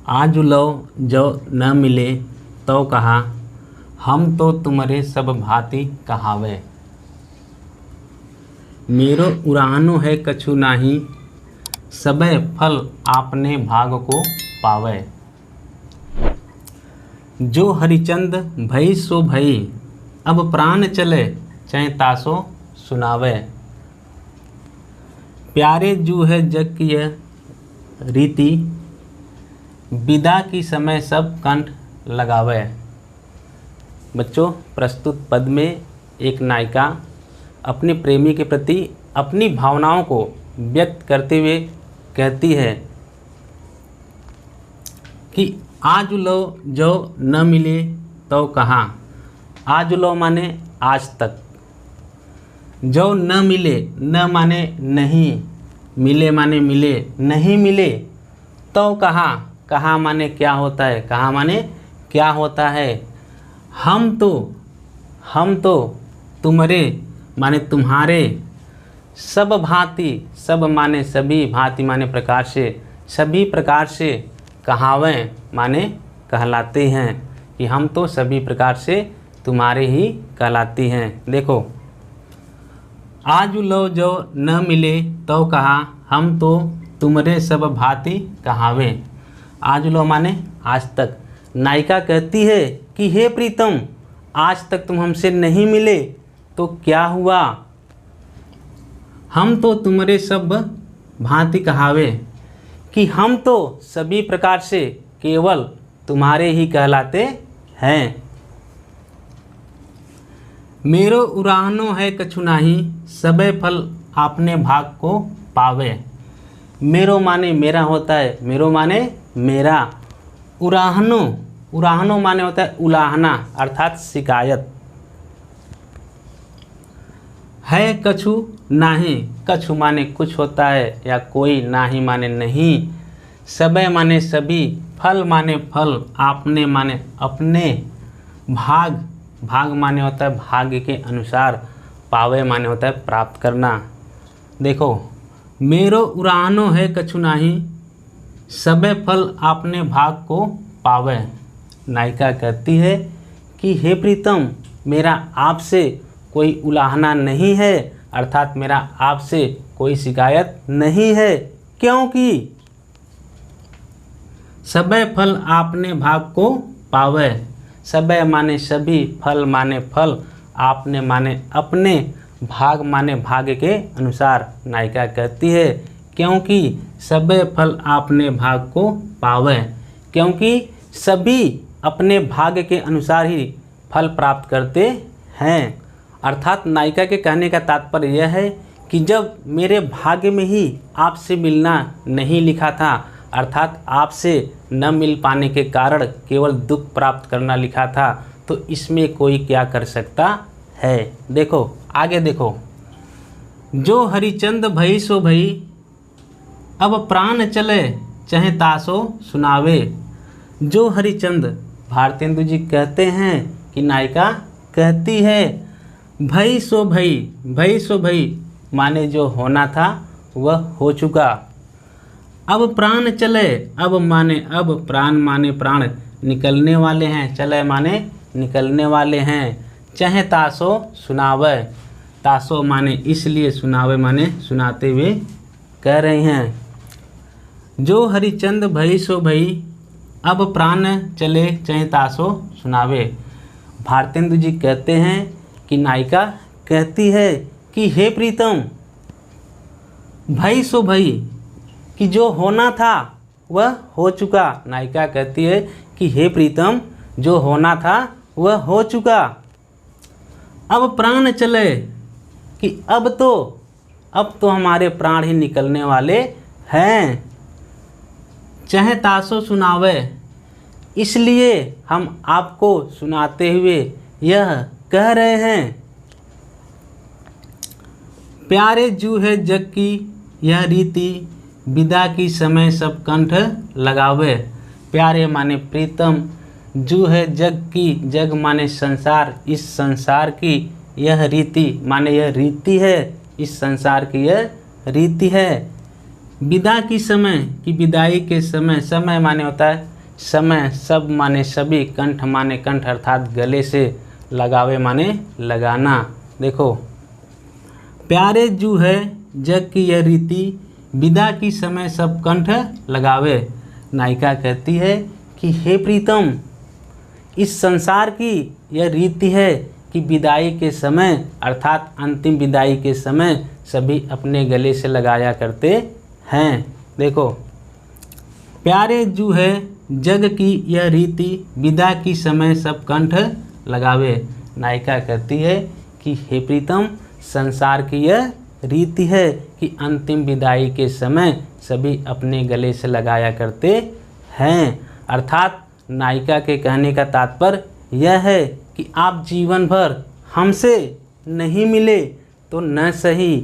आज लो जो न मिले तो कहा, हम तो तुम्हारे सब भांति कहावे। मेरो उरानो है कछु नाही, सबे फल आपने भाग को पावे। जो हरिचंद भई सो भई, अब प्राण चले चाहे तासो सुनावे। प्यारे जू है जग की यह रीति, विदा की समय सब कंठ लगावे। बच्चों, प्रस्तुत पद में एक नायिका अपने प्रेमी के प्रति अपनी भावनाओं को व्यक्त करते हुए कहती है कि आज लो जो न मिले तो कहाँ। आज लो माने आज तक, जो न मिले, न माने नहीं, मिले माने मिले, नहीं मिले तो कहाँ। कहाँ माने क्या होता है, कहाँ माने क्या होता है। हम तो तुम्हारे माने तुम्हारे, सब भांति, सब माने सभी, भांति माने प्रकार से, सभी प्रकार से कहावें माने कहलाते हैं, कि हम तो सभी प्रकार से तुम्हारे ही कहलाती हैं। देखो, आज लो जो न मिले तो कहा, हम तो तुम्हारे सब भांति कहावें। आज लो माने आज तक। नायिका कहती है कि हे प्रीतम, आज तक तुम हमसे नहीं मिले तो क्या हुआ। हम तो तुम्हारे सब भांति कहावे, कि हम तो सभी प्रकार से केवल तुम्हारे ही कहलाते हैं। मेरो उराहनो है कछु नाही, सबे फल आपने भाग को पावे। मेरो माने मेरा होता है, मेरो माने मेरा। उराहनो, उराहनो माने होता है उलाहना, अर्थात शिकायत। है कछु नाही, कछु माने कुछ होता है या कोई, नाही माने नहीं, सबे माने सभी, फल माने फल, आपने माने अपने, भाग, भाग माने होता है भाग्य के अनुसार, पावे माने होता है प्राप्त करना। देखो, मेरो उराहनो है कछु नाही, सबे फल आपने भाग को पावे। नायिका कहती है कि हे प्रीतम, मेरा आपसे कोई उलाहना नहीं है, अर्थात मेरा आपसे कोई शिकायत नहीं है, क्योंकि सबे फल आपने भाग को पावे। सबे माने सभी, फल माने फल, आपने माने अपने, भाग माने भाग्य के अनुसार। नायिका कहती है क्योंकि सबे फल आपने भाग को पावे, क्योंकि सभी अपने भाग्य के अनुसार ही फल प्राप्त करते हैं। अर्थात नायिका के कहने का तात्पर्य यह है कि जब मेरे भाग्य में ही आपसे मिलना नहीं लिखा था, अर्थात आपसे न मिल पाने के कारण केवल दुख प्राप्त करना लिखा था, तो इसमें कोई क्या कर सकता है। देखो आगे देखो, जो हरिचंद भई सो भई, अब प्राण चले चाहे तासो सुनावे। जो हरिचंद, भारतेंदु जी कहते हैं कि नायिका कहती है भई सो भई, भई सो भई माने जो होना था वह हो चुका। अब प्राण चले, अब माने अब, प्राण माने प्राण, निकलने वाले हैं, चले माने निकलने वाले हैं। चाहे तासो सुनावे, तासो माने इसलिए, सुनावे माने सुनाते हुए कह रहे हैं। जो हरिचंद भई सो भई, अब प्राण चले चाहे तासो सुनावे। भारतेंदु जी कहते हैं कि नायिका कहती है कि हे प्रीतम, भई सो भई, कि जो होना था वह हो चुका। नायिका कहती है कि हे प्रीतम, जो होना था वह हो चुका। अब प्राण चले, कि अब तो हमारे प्राण ही निकलने वाले हैं। चाहे तासो सुनावे, इसलिए हम आपको सुनाते हुए यह कह रहे हैं। प्यारे जू है जग की यह रीति, विदा की समय सब कंठ लगावे। प्यारे माने प्रीतम, जू है जग की, जग माने संसार, इस संसार की, यह रीति माने यह रीति है, इस संसार की यह रीति है। विदा की समय, की विदाई के समय, समय माने होता है समय सब माने सभी, कंठ माने कंठ अर्थात गले से, लगावे माने लगाना। देखो, प्यारे जू है जग की यह रीति, विदा की समय सब कंठ लगावे। नायिका कहती है कि हे प्रीतम, इस संसार की यह रीति है कि विदाई के समय अर्थात अंतिम विदाई के समय सभी अपने गले से लगाया करते हैं। देखो, प्यारे जू है जग की यह रीति, विदा की समय सब कंठ लगावे। नायिका कहती है कि हे प्रीतम, संसार की यह रीति है कि अंतिम विदाई के समय सभी अपने गले से लगाया करते हैं। अर्थात नायिका के कहने का तात्पर्य यह है कि आप जीवन भर हमसे नहीं मिले तो न सही,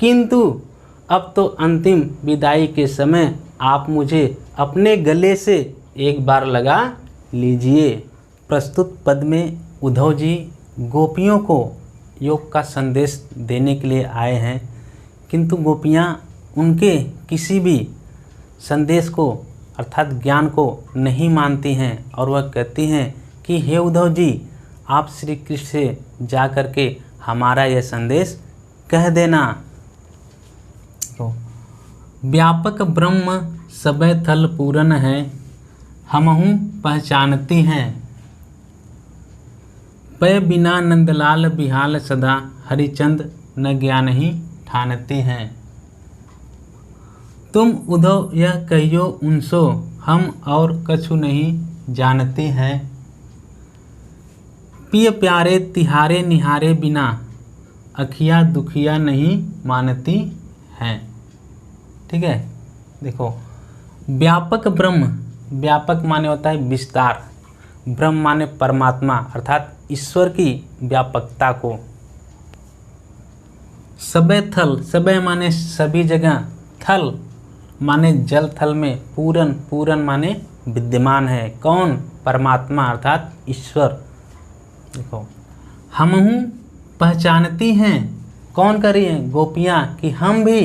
किंतु अब तो अंतिम विदाई के समय आप मुझे अपने गले से एक बार लगा लीजिए। प्रस्तुत पद में उद्धव जी गोपियों को योग का संदेश देने के लिए आए हैं, किंतु गोपियाँ उनके किसी भी संदेश को अर्थात ज्ञान को नहीं मानती हैं और वह कहती हैं कि हे उद्धव जी, आप श्री कृष्ण से जा कर के हमारा यह संदेश कह देना। तो व्यापक ब्रह्म सबे थल पूरन है, हमहु पहचानती हैं। पै बिना नंदलाल बिहाल सदा, हरिचंद न ज्ञान ही ठानती हैं। तुम उद्धव यह कहियो उनसो, हम और कछु नहीं जानते हैं। पिय प्यारे तिहारे निहारे बिना, अखिया दुखिया नहीं मानती हैं। ठीक है। देखो, व्यापक ब्रह्म, व्यापक माने होता है विस्तार, ब्रह्म माने परमात्मा अर्थात ईश्वर की व्यापकता को। सबे थल, सबे माने सभी जगह, थल माने जल थल में, पूरन, पूरन माने विद्यमान है। कौन? परमात्मा अर्थात ईश्वर। देखो, हमहु पहचानती हैं, कौन कर रही हैं? गोपियाँ, कि हम भी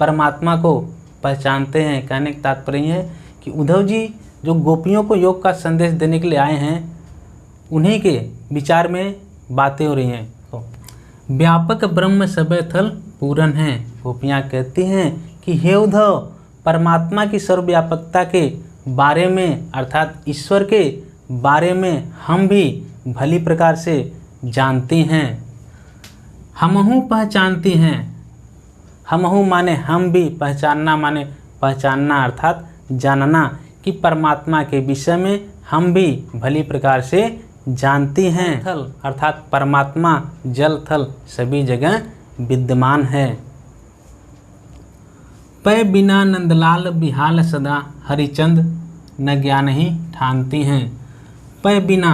परमात्मा को पहचानते हैं। कहने का तात्पर्य है कि उद्धव जी जो गोपियों को योग का संदेश देने के लिए आए हैं, उन्हीं के विचार में बातें हो रही हैं। तो व्यापक ब्रह्म सबे थल पूरन है। गोपियाँ कहती हैं कि हे उद्धव, परमात्मा की सर्वव्यापकता के बारे में अर्थात ईश्वर के बारे में हम भी भली प्रकार से जानती हैं। हमहु पहचानती हैं, हमहु माने हम भी, पहचानना माने पहचानना अर्थात जानना, कि परमात्मा के विषय में हम भी भली प्रकार से जानती हैं। थल अर्थात परमात्मा जल थल सभी जगह विद्यमान है। पै बिना नंदलाल बिहाल सदा, हरिचंद न ज्ञान ही ठानती हैं। पै बिना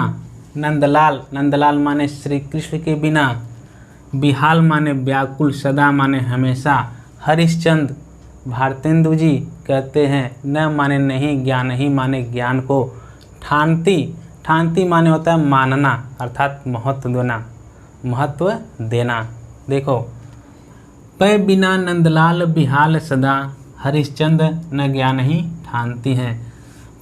नंदलाल, नंदलाल माने श्री कृष्ण के बिना, बिहाल माने व्याकुल, सदा माने हमेशा, हरिश्चंद भारतेंदु जी कहते हैं न माने नहीं, ज्ञान ही माने ज्ञान को, ठानती, ठानती माने होता है मानना अर्थात महत्व देना, महत्व देना। देखो, पै बिना नंदलाल बिहाल सदा, हरिश्चंद न ज्ञान ही ठानती हैं।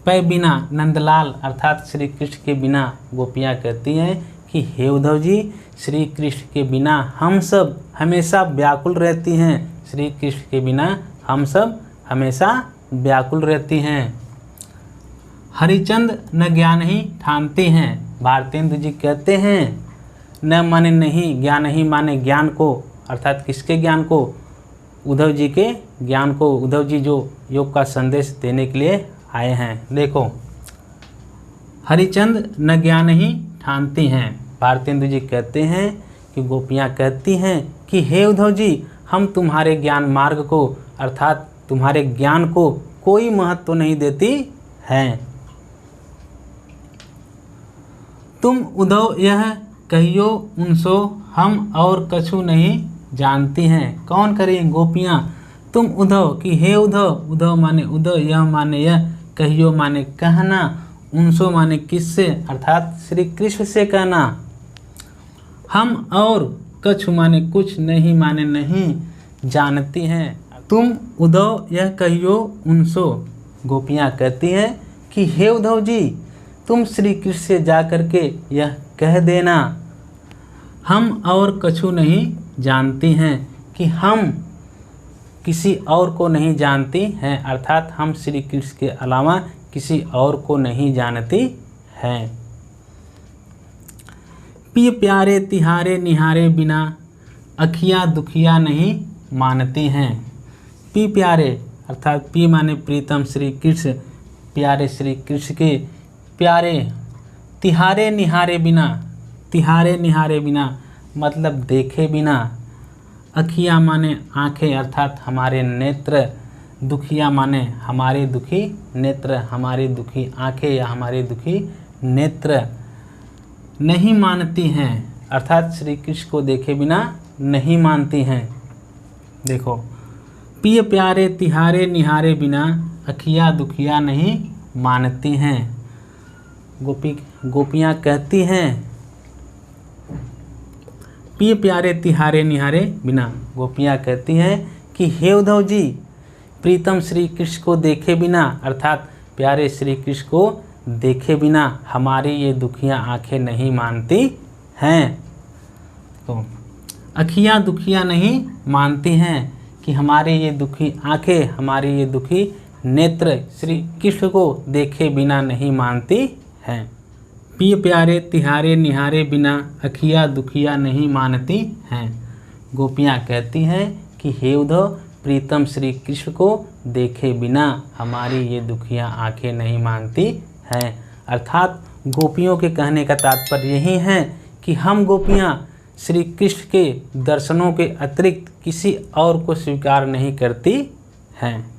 पै बिना नंदलाल अर्थात श्री कृष्ण के बिना गोपियाँ कहती हैं कि हे उद्धव जी, श्री कृष्ण के बिना हम सब हमेशा व्याकुल रहती हैं। श्री कृष्ण के बिना हम सब हमेशा व्याकुल रहती हैं। हरिचंद न ज्ञान ही ठानती हैं। भारतेंदु जी कहते हैं न माने नहीं, ज्ञान ही माने ज्ञान को अर्थात किसके ज्ञान को? उद्धव जी के ज्ञान को। उद्धव जी जो योग का संदेश देने के लिए आए हैं। देखो, हरिचंद न ज्ञान ही ठानती हैं। भारतेंदु जी कहते हैं कि गोपियाँ कहती हैं कि हे उद्धव जी, हम तुम्हारे ज्ञान मार्ग को अर्थात तुम्हारे ज्ञान को कोई महत्व नहीं देती हैं। तुम उद्धव यह कहियो उनसो, हम और कछु नहीं जानती हैं। कौन करें? गोपियाँ। तुम उद्धव, कि हे उद्धव, उद्धव माने उद्धव, यह माने यह, कहियो माने कहना, उनसो माने किससे अर्थात श्री कृष्ण से कहना, हम और कछु माने कुछ, नहीं माने नहीं जानती हैं। तुम उद्धव यह कहियो उनसो, गोपियाँ कहती हैं कि हे उद्धव जी, तुम श्री कृष्ण से जा कर के यह कह देना, हम और कछु नहीं जानती हैं, कि हम किसी और को नहीं जानती हैं, अर्थात हम श्री कृष्ण के अलावा किसी और को नहीं जानती हैं। पी प्यारे तिहारे निहारे बिना अखियाँ दुखिया नहीं मानती हैं। पी प्यारे अर्थात पी माने प्रीतम श्री कृष्ण, प्यारे श्री कृष्ण के प्यारे, तिहारे निहारे बिना, तिहारे निहारे बिना मतलब देखे बिना, अखियाँ माने आँखें अर्थात हमारे नेत्र, दुखिया माने हमारे दुखी नेत्र, हमारी दुखी आँखें या हमारे दुखी नेत्र नहीं मानती हैं, अर्थात श्री कृष्ण को देखे बिना नहीं मानती हैं। देखो, पिय प्यारे तिहारे निहारे बिना अखियाँ दुखिया नहीं मानती हैं। गोपियाँ कहती हैं, पिय प्यारे तिहारे निहारे बिना, गोपियाँ कहती हैं कि हे उद्धव जी, प्रीतम श्री कृष्ण को देखे बिना अर्थात प्यारे श्री कृष्ण को देखे बिना हमारी ये दुखियाँ आँखें नहीं मानती हैं। तो अखियाँ दुखिया नहीं मानती हैं कि हमारे ये दुखी आँखें, हमारे ये दुखी नेत्र श्री कृष्ण को देखे बिना नहीं मानती हैं। पिय प्यारे तिहारे निहारे बिना अखियाँ दुखिया नहीं मानती हैं। गोपियाँ कहती हैं कि हे उद्धव, प्रीतम श्री कृष्ण को देखे बिना हमारी ये दुखियाँ आँखें नहीं मानती हैं। अर्थात गोपियों के कहने का तात्पर्य यही है कि हम गोपियाँ श्री कृष्ण के दर्शनों के अतिरिक्त किसी और को स्वीकार नहीं करती हैं।